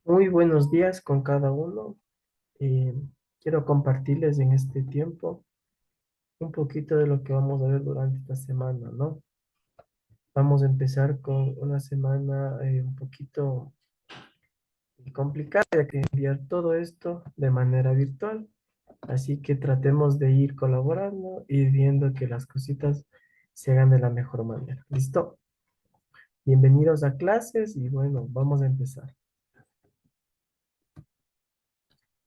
Muy buenos días con cada uno. Eh, Quiero compartirles en este tiempo un poquito de lo que vamos a ver durante esta semana, ¿no? Vamos a empezar con una semana un poquito complicada, ya que enviar todo esto de manera virtual. Así que tratemos de ir colaborando y viendo que las cositas se hagan de la mejor manera. ¿Listo? Bienvenidos a clases y bueno, vamos a empezar.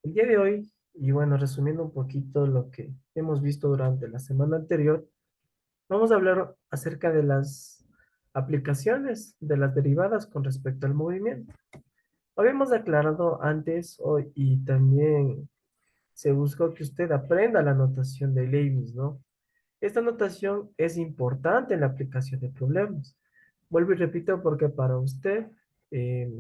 El día de hoy, y bueno, resumiendo un poquito lo que hemos visto durante la semana anterior, vamos a hablar acerca de las aplicaciones de las derivadas con respecto al movimiento. Habíamos aclarado antes hoy y también se buscó que usted aprenda la notación de Leibniz, ¿no? Esta notación es importante en la aplicación de problemas. Vuelvo y repito porque para usted, eh,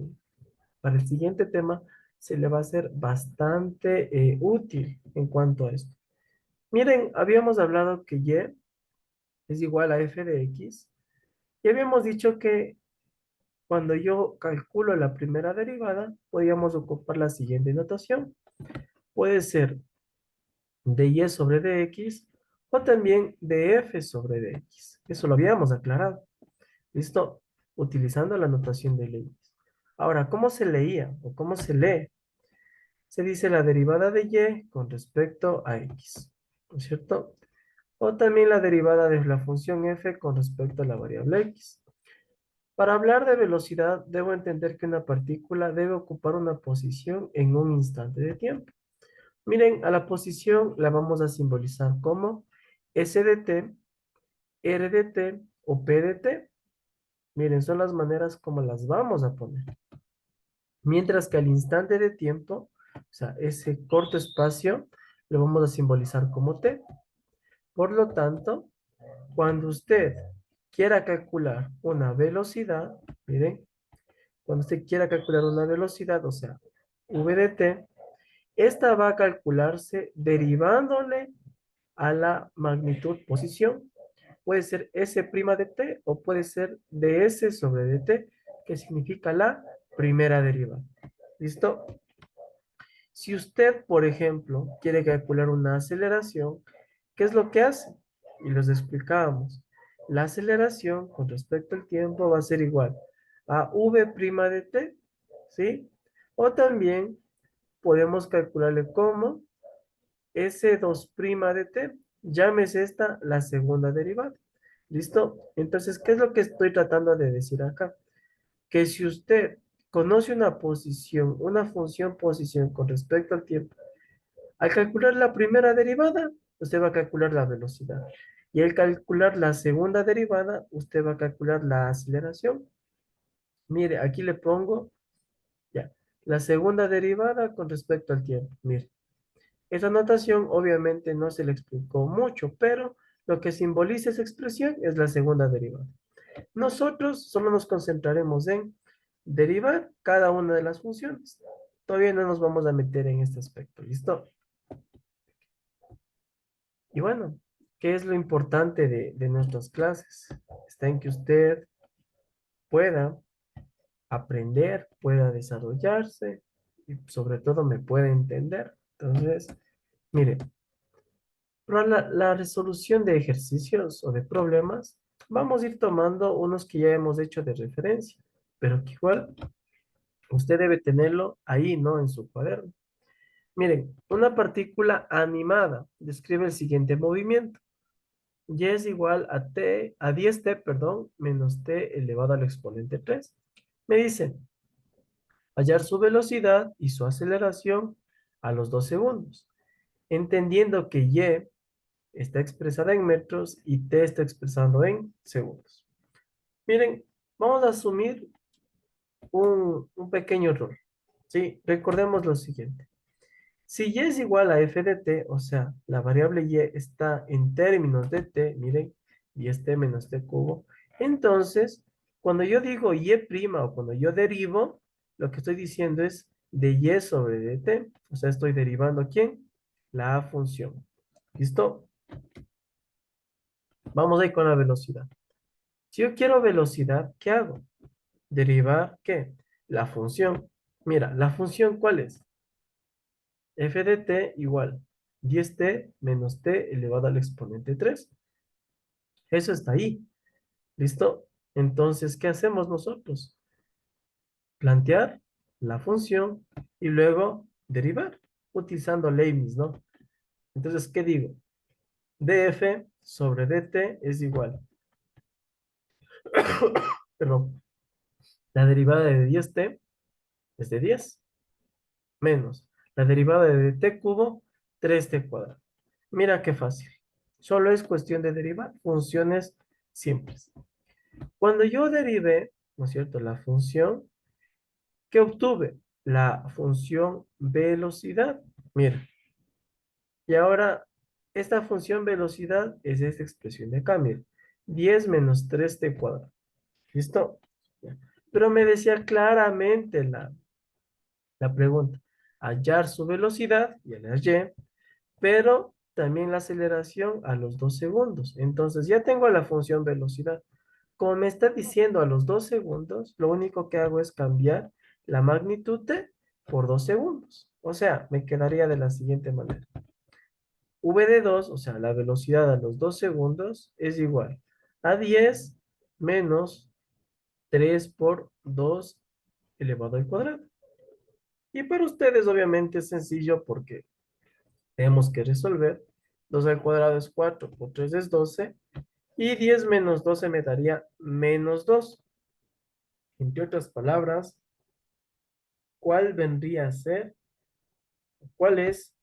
para el siguiente tema, se le va a ser bastante útil en cuanto a esto. Miren, habíamos hablado que y es igual a f de x y habíamos dicho que cuando yo calculo la primera derivada, podíamos ocupar la siguiente notación. Puede ser de y sobre dx o también de f sobre dx. Eso lo habíamos aclarado. ¿Listo? Utilizando la notación de Leibniz. Ahora, ¿cómo se leía o cómo se lee? Se dice la derivada de y con respecto a x, ¿no es cierto? O también la derivada de la función f con respecto a la variable x. Para hablar de velocidad, debo entender que una partícula debe ocupar una posición en un instante de tiempo. Miren, a la posición la vamos a simbolizar como s de t, r de t o p de t. Miren, son las maneras como las vamos a poner. Mientras que al instante de tiempo, o sea, ese corto espacio, lo vamos a simbolizar como t. Por lo tanto, cuando usted quiera calcular una velocidad, miren, cuando usted quiera calcular una velocidad, o sea, v de t, esta va a calcularse derivándole a la magnitud posición. Puede ser s' de t o puede ser ds sobre dt, que significa la primera derivada. ¿Listo? Si usted, por ejemplo, quiere calcular una aceleración, ¿qué es lo que hace? Y los explicábamos. La aceleración con respecto al tiempo va a ser igual a v' de t, ¿sí? O también podemos calcularle como s2' de t. Llámese esta la segunda derivada. ¿Listo? Entonces, ¿qué es lo que estoy tratando de decir acá? Que si usted conoce una posición, una función posición con respecto al tiempo, al calcular la primera derivada, usted va a calcular la velocidad. Y al calcular la segunda derivada, usted va a calcular la aceleración. Mire, aquí le pongo, ya, la segunda derivada con respecto al tiempo. Mire, esa notación obviamente no se le explicó mucho, pero lo que simboliza esa expresión es la segunda derivada. Nosotros solo nos concentraremos en derivar cada una de las funciones. Todavía no nos vamos a meter en este aspecto, ¿listo? Y bueno, ¿qué es lo importante de nuestras clases? Está en que usted pueda aprender, pueda desarrollarse y sobre todo me pueda entender. Entonces, mire, para la resolución de ejercicios o de problemas, vamos a ir tomando unos que ya hemos hecho de referencia, pero que igual usted debe tenerlo ahí, ¿no? En su cuaderno. Miren, una partícula animada describe el siguiente movimiento. Y es igual a t, a 10t, perdón, menos t elevado al exponente 3. Me dicen, hallar su velocidad y su aceleración a los 2 segundos, entendiendo que y está expresada en metros y t está expresado en segundos. Miren, vamos a asumir un pequeño error. ¿Sí? Recordemos lo siguiente. Si y es igual a f de t, o sea, la variable y está en términos de t, miren, y es t menos t cubo, entonces, cuando yo digo y' o cuando yo derivo, lo que estoy diciendo es de y sobre dt, o sea, estoy derivando ¿quién? La función. ¿Listo? Vamos ahí con la velocidad. Si yo quiero velocidad, ¿qué hago? Derivar, ¿qué? La función. Mira, la función ¿cuál es? F de t igual 10t menos t elevado al exponente 3. Eso está ahí. ¿Listo? Entonces, ¿qué hacemos nosotros? Plantear la función y luego derivar, utilizando Leibniz, ¿no? Entonces, ¿qué digo? df sobre dt es igual. Perdón. La derivada de 10t es de 10 menos la derivada de t cubo, 3t cuadrado. Mira qué fácil. Solo es cuestión de derivar funciones simples. Cuando yo derivé, ¿no es cierto?, la función, ¿qué obtuve? La función velocidad. Mira, y ahora esta función velocidad es esta expresión de acá, mira. 10 menos 3t cuadrado. ¿Listo? Ya. Pero me decía claramente la pregunta. Hallar su velocidad, ya le hallé, pero también la aceleración a los 2 segundos. Entonces ya tengo la función velocidad. Como me está diciendo a los 2 segundos, lo único que hago es cambiar la magnitud t por 2 segundos. O sea, me quedaría de la siguiente manera. V de 2, o sea, la velocidad a los 2 segundos, es igual a 10 menos 3 por 2 elevado al cuadrado. Y para ustedes obviamente es sencillo porque tenemos que resolver. 2 al cuadrado es 4 por 3 es 12. Y 10 menos 12 me daría menos 2. Entre otras palabras, ¿cuál vendría a ser? ¿Cuál es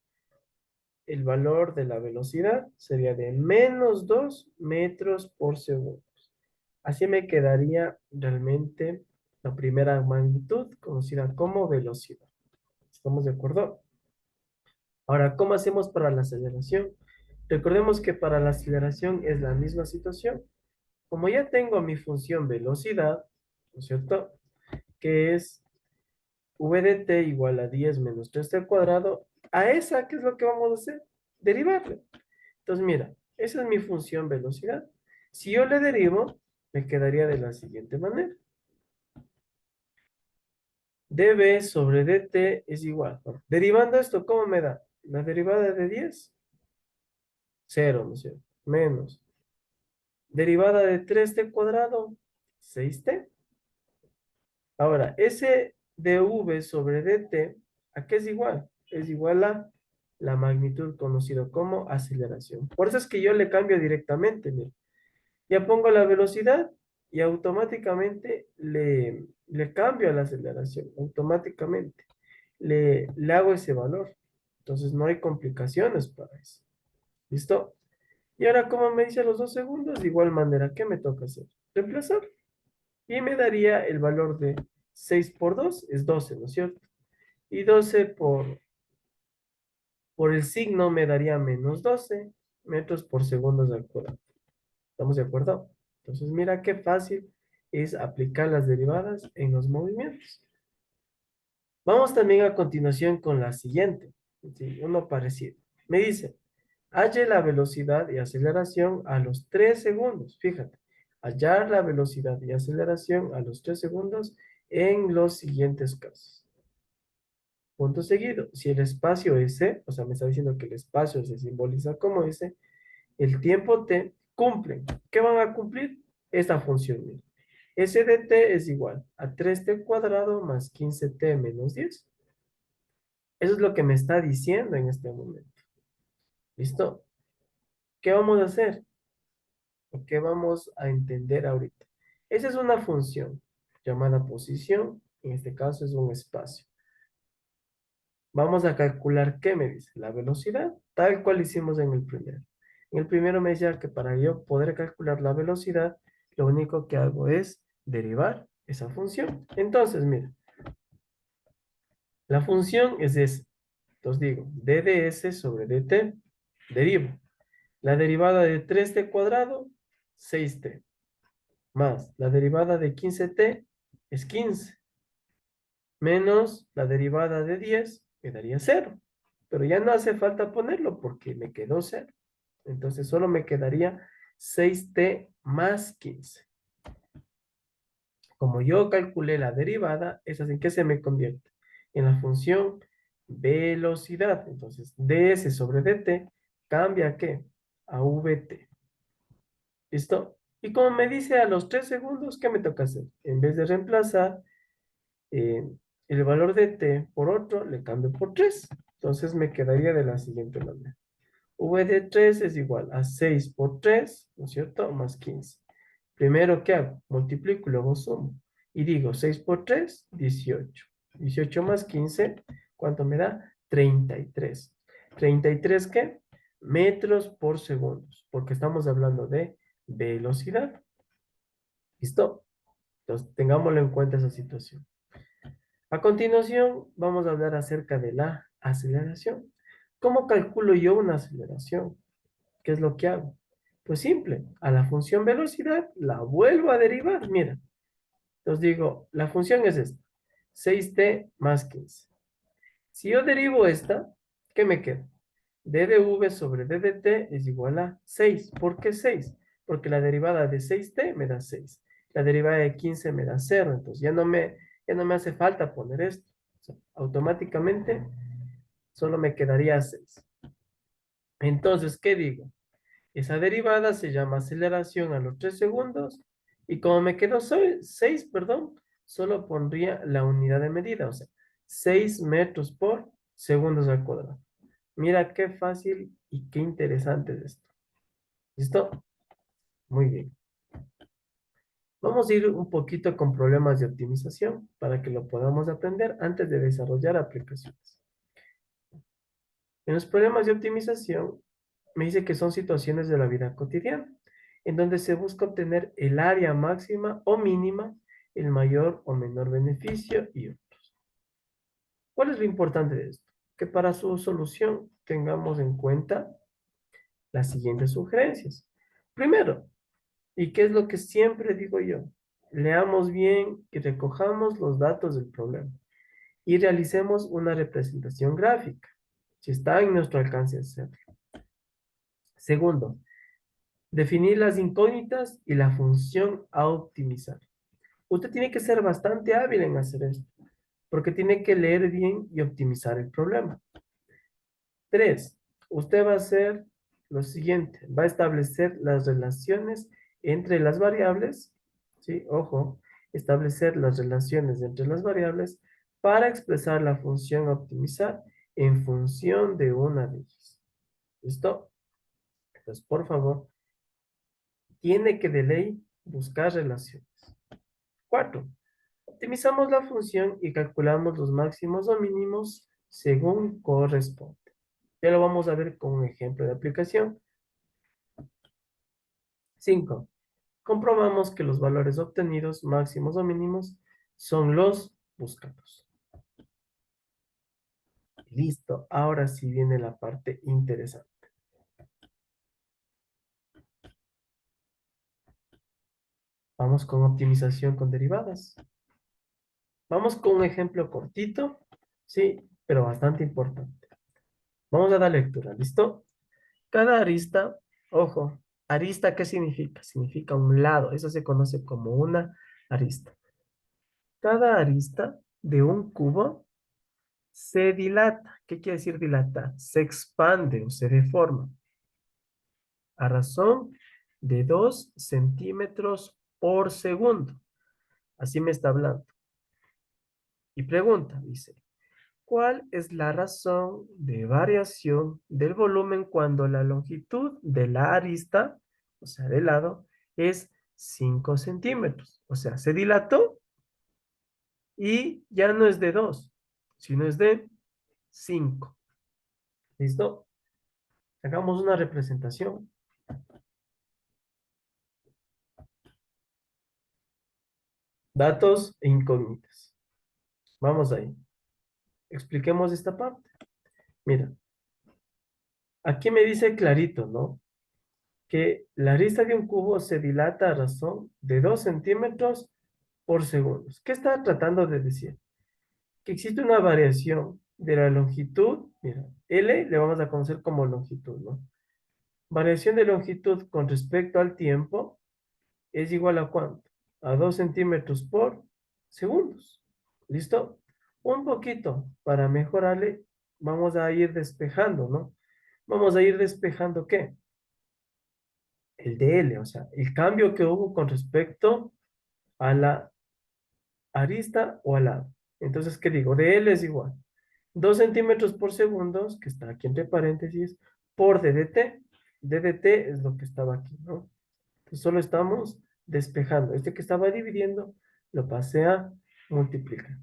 el valor de la velocidad? Sería de menos 2 metros por segundo. Así me quedaría realmente la primera magnitud conocida como velocidad. ¿Estamos de acuerdo? Ahora, ¿cómo hacemos para la aceleración? Recordemos que para la aceleración es la misma situación. Como ya tengo mi función velocidad, ¿no es cierto? Que es v de t igual a 10 menos 3t al cuadrado. A esa, ¿qué es lo que vamos a hacer? Derivarle. Entonces, mira, esa es mi función velocidad. Si yo le derivo, me quedaría de la siguiente manera. dv sobre dt es igual. Derivando esto, ¿cómo me da? La derivada de 10, 0, ¿no es cierto? Menos. Derivada de 3t cuadrado, 6t. Ahora, ese dv sobre dt, ¿a qué es igual? Es igual a la magnitud conocido como aceleración. Por eso es que yo le cambio directamente, mira. Ya pongo la velocidad y automáticamente le cambio a la aceleración, automáticamente. Le hago ese valor. Entonces no hay complicaciones para eso. ¿Listo? Y ahora, como me dice los 2 segundos, de igual manera, ¿qué me toca hacer? Reemplazar. Y me daría el valor de 6 por 2 es 12, ¿no es cierto? Y 12 por el signo me daría menos 12 metros por segundos al cuadrado. ¿Estamos de acuerdo? Entonces, mira qué fácil es aplicar las derivadas en los movimientos. Vamos también a continuación con la siguiente. Sí, uno parecido. Me dice, halle la velocidad y aceleración a los 3 segundos. Fíjate, hallar la velocidad y aceleración a los 3 segundos en los siguientes casos. Punto seguido. Si el espacio S, o sea, me está diciendo que el espacio se simboliza como S, el tiempo T cumple. ¿Qué van a cumplir? Esta función. Mira. S de T es igual a 3T cuadrado más 15T menos 10. Eso es lo que me está diciendo en este momento. ¿Listo? ¿Qué vamos a hacer? ¿O qué vamos a entender ahorita? Esa es una función llamada posición. En este caso es un espacio. Vamos a calcular, ¿qué me dice? La velocidad, tal cual hicimos en el primero. En el primero me decía que para yo poder calcular la velocidad, lo único que hago es derivar esa función. Entonces, mira, la función es esa. Entonces digo, d de s sobre dt, derivo. La derivada de 3t cuadrado, 6t, más la derivada de 15t es 15, menos la derivada de 10, que daría 0. Pero ya no hace falta ponerlo porque me quedó 0. Entonces solo me quedaría 6t más 15. Como yo calculé la derivada, ¿es así que se me convierte? en la función velocidad. Entonces, ds sobre dt cambia a ¿qué? A vt. ¿Listo? Y como me dice a los 3 segundos, ¿qué me toca hacer? En vez de reemplazar eh, el valor de t por otro, le cambio por 3. Entonces me quedaría de la siguiente manera. V de 3 es igual a 6 por 3, ¿no es cierto? Más 15. Primero, ¿qué hago? Multiplico y luego sumo. Y digo 6 por 3, 18. 18 más 15, ¿cuánto me da? 33. ¿33 qué? Metros por segundo, porque estamos hablando de velocidad. ¿Listo? Entonces, tengámoslo en cuenta esa situación. A continuación, vamos a hablar acerca de la aceleración. ¿Cómo calculo yo una aceleración? ¿Qué es lo que hago? Pues simple, a la función velocidad la vuelvo a derivar. Mira, entonces digo, la función es esta, 6t más 15. Si yo derivo esta, ¿qué me queda? ddv sobre ddt es igual a 6. ¿Por qué 6? Porque la derivada de 6t me da 6. La derivada de 15 me da 0. Entonces ya no me hace falta poner esto. O sea, automáticamente solo me quedaría 6. Entonces, ¿qué digo? Esa derivada se llama aceleración a los 3 segundos. Y como me quedó 6, perdón, solo pondría la unidad de medida, o sea, 6 metros por segundos al cuadrado. Mira qué fácil y qué interesante es esto. ¿Listo? Muy bien. Vamos a ir un poquito con problemas de optimización para que lo podamos aprender antes de desarrollar aplicaciones. En los problemas de optimización, me dice que son situaciones de la vida cotidiana, en donde se busca obtener el área máxima o mínima, el mayor o menor beneficio y otros. ¿Cuál es lo importante de esto? Que para su solución tengamos en cuenta las siguientes sugerencias. Primero, ¿y qué es lo que siempre digo yo? Leamos bien y recojamos los datos del problema y realicemos una representación gráfica, si está en nuestro alcance hacerlo. Segundo, definir las incógnitas y la función a optimizar. Usted tiene que ser bastante hábil en hacer esto, porque tiene que leer bien y optimizar el problema. Tres, usted va a hacer lo siguiente, va a establecer las relaciones entre las variables, ¿sí? Ojo, establecer las relaciones entre las variables para expresar la función a optimizar en función de una de ellas. ¿Listo? Entonces, por favor, tiene que de ley buscar relaciones. Cuatro, optimizamos la función y calculamos los máximos o mínimos según corresponde. Ya lo vamos a ver con un ejemplo de aplicación. 5. Comprobamos que los valores obtenidos, máximos o mínimos, son los buscados. Listo, ahora sí viene la parte interesante. Vamos con optimización con derivadas. Vamos con un ejemplo cortito, sí, pero bastante importante. Vamos a dar lectura, ¿listo? Cada arista, ojo, arista, ¿qué significa? Significa un lado, eso se conoce como una arista. Cada arista de un cubo se dilata. ¿Qué quiere decir dilatar? Se expande o se deforma a razón de 2 centímetros por segundo. Así me está hablando. Y pregunta, dice, ¿cuál es la razón de variación del volumen cuando la longitud de la arista, o sea, del lado, es 5 centímetros? O sea, se dilató y ya no es de 2, sino es de 5. ¿Listo? Hagamos una representación. Datos e incógnitas. Vamos ahí. Expliquemos esta parte. Mira, aquí me dice clarito, ¿no? Que la arista de un cubo se dilata a razón de 2 centímetros por segundo. ¿Qué está tratando de decir? Que existe una variación de la longitud, mira, L le vamos a conocer como longitud, ¿no? Variación de longitud con respecto al tiempo es igual a ¿cuánto? A 2 centímetros por segundos. ¿Listo? Un poquito para mejorarle, vamos a ir despejando, ¿no? Vamos a ir despejando ¿qué? El DL, o sea, el cambio que hubo con respecto a la arista o al lado. Entonces, ¿qué digo? DL es igual 2 centímetros por segundo, que está aquí entre paréntesis, por DDT. DDT es lo que estaba aquí, ¿no? Entonces, solo estamos despejando. Este que estaba dividiendo, lo pasé a multiplicar.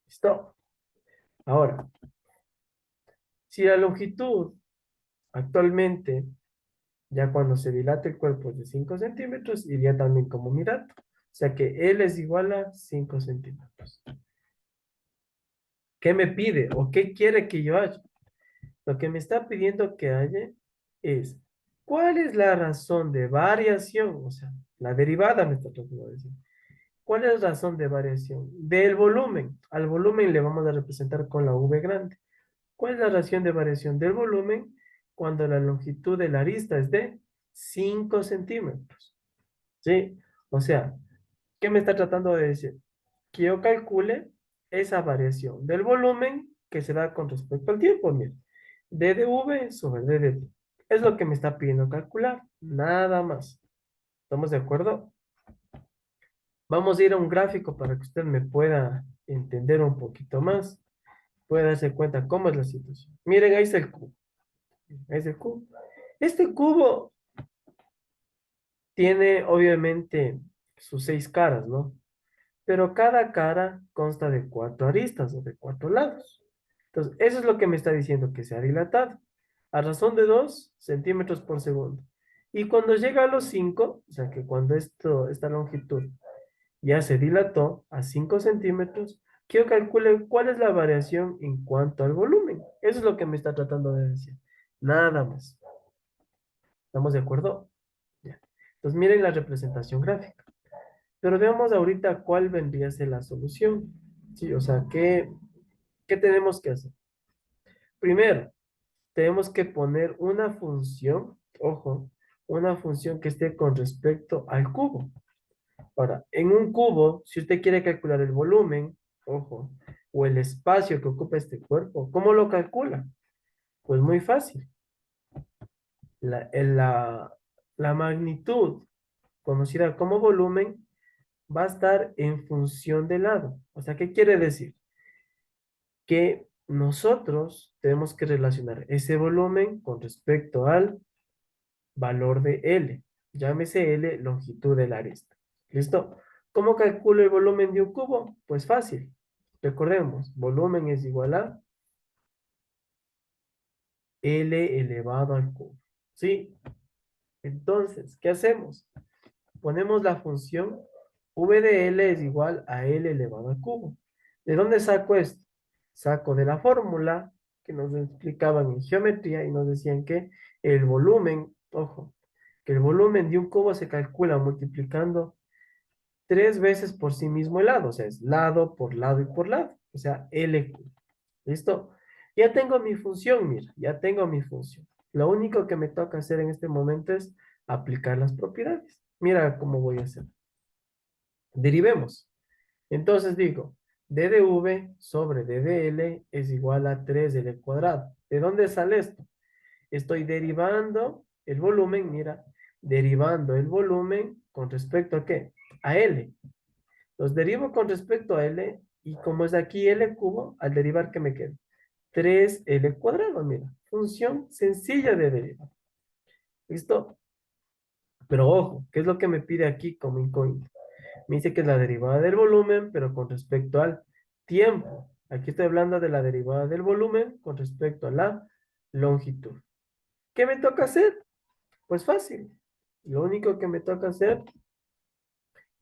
¿Listo? Ahora, si la longitud actualmente, ya cuando se dilata el cuerpo es de 5 centímetros, iría también como mi dato. O sea que L es igual a 5 centímetros. ¿Qué me pide o qué quiere que yo haga? Lo que me está pidiendo que haya es, ¿cuál es la razón de variación? O sea, la derivada me está tratando de decir. ¿Cuál es la razón de variación? Del volumen. Al volumen le vamos a representar con la V grande. ¿Cuál es la razón de variación del volumen cuando la longitud de la arista es de 5 centímetros? ¿Sí? O sea, ¿qué me está tratando de decir? Que yo calcule esa variación del volumen que se da con respecto al tiempo. Mira, dv sobre dt. Es lo que me está pidiendo calcular. Nada más. ¿Estamos de acuerdo? Vamos a ir a un gráfico para que usted me pueda entender un poquito más. Pueda darse cuenta cómo es la situación. Miren, ahí está el cubo. Ahí está el cubo. Este cubo tiene obviamente sus 6 caras, ¿no? Pero cada cara consta de 4 aristas o de 4 lados. Entonces, eso es lo que me está diciendo que se ha dilatado a razón de 2 centímetros por segundo. Y cuando llega a los 5, o sea que cuando esta longitud ya se dilató a 5 centímetros, quiero calcular cuál es la variación en cuanto al volumen. Eso es lo que me está tratando de decir. Nada más. ¿Estamos de acuerdo? Ya. Entonces, miren la representación gráfica. Pero veamos ahorita cuál vendría a ser la solución. Sí, o sea, ¿qué tenemos que hacer? Primero, tenemos que poner una función, ojo, una función que esté con respecto al cubo. Ahora, en un cubo, si usted quiere calcular el volumen, ojo, o el espacio que ocupa este cuerpo, ¿cómo lo calcula? Pues muy fácil. La magnitud, conocida como volumen, va a estar en función del lado. O sea, ¿qué quiere decir? Que nosotros tenemos que relacionar ese volumen con respecto al valor de L. Llámese L longitud de la arista. ¿Listo? ¿Cómo calculo el volumen de un cubo? Pues fácil. Recordemos, volumen es igual a L elevado al cubo. ¿Sí? Entonces, ¿qué hacemos? Ponemos la función v de L es igual a L elevado al cubo. ¿De dónde saco esto? Saco de la fórmula que nos explicaban en geometría y nos decían que el volumen, ojo, que el volumen de un cubo se calcula multiplicando 3 veces por sí mismo el lado, o sea, es lado por lado y por lado, o sea, L cubo. ¿Listo? Ya tengo mi función, mira, ya tengo mi función. Lo único que me toca hacer en este momento es aplicar las propiedades. Mira cómo voy a hacer. Derivemos. Entonces digo, ddv sobre ddl es igual a 3l cuadrado. ¿De dónde sale esto? Estoy derivando el volumen, mira, derivando el volumen con respecto a ¿qué? A L. Los derivo con respecto a L y como es aquí L cubo, al derivar, ¿qué me queda? 3L cuadrado, mira. Función sencilla de derivar. ¿Listo? Pero ojo, ¿qué es lo que me pide aquí como incógnito? Me dice que es la derivada del volumen, pero con respecto al tiempo. Aquí estoy hablando de la derivada del volumen con respecto a la longitud. ¿Qué me toca hacer? Pues fácil. Lo único que me toca hacer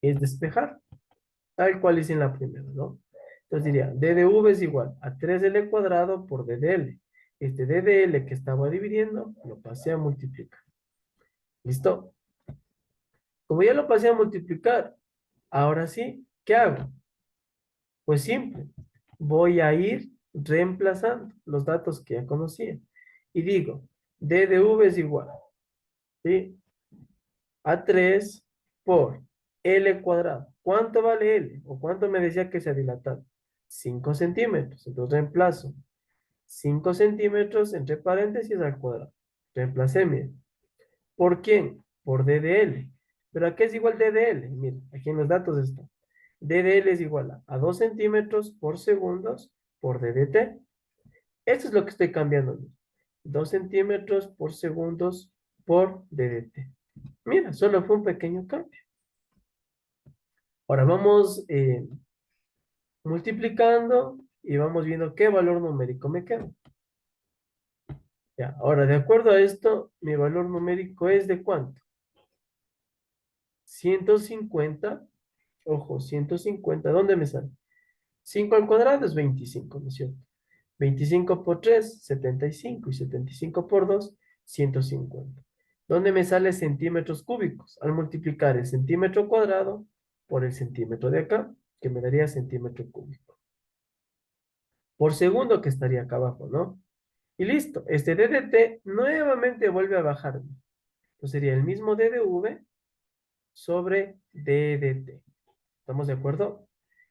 es despejar, tal cual hice en la primera, ¿no? Entonces diría, ddv es igual a 3l cuadrado por ddl. Este ddl que estaba dividiendo, lo pasé a multiplicar. ¿Listo? Como ya lo pasé a multiplicar, ahora sí, ¿qué hago? Pues simple, voy a ir reemplazando los datos que ya conocía. Y digo, ddv es igual, ¿sí? A 3 por L cuadrado. ¿Cuánto vale L? ¿O cuánto me decía que se ha dilatado? 5 centímetros. Entonces reemplazo 5 centímetros entre paréntesis al cuadrado. Reemplacé, miren. ¿Por quién? Por DDL. ¿Pero a qué es igual DDL? Miren, aquí en los datos está. DDL es igual a 2 centímetros por segundos por DDT. Esto es lo que estoy cambiando. 2 centímetros por segundos por DDT. Mira, solo fue un pequeño cambio. Ahora vamos multiplicando y vamos viendo qué valor numérico me queda. Ya, ahora, de acuerdo a esto, mi valor numérico es ¿de cuánto? 150. Ojo, 150. ¿Dónde me sale? 5 al cuadrado es 25, ¿no es cierto? 25 por 3, 75. Y 75 por 2, 150. ¿Dónde me sale centímetros cúbicos? Al multiplicar el centímetro cuadrado por el centímetro de acá, que me daría centímetro cúbico. Por segundo que estaría acá abajo, ¿no? Y listo. Este DDT nuevamente vuelve a bajar. Entonces sería el mismo DDV sobre DDT. ¿Estamos de acuerdo?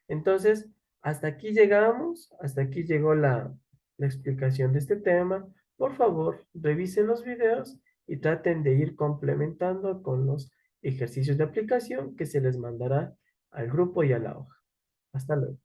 Entonces, hasta aquí llegamos, hasta aquí llegó la explicación de este tema. Por favor, revisen los videos y traten de ir complementando con los ejercicios de aplicación que se les mandará al grupo y a la hoja. Hasta luego.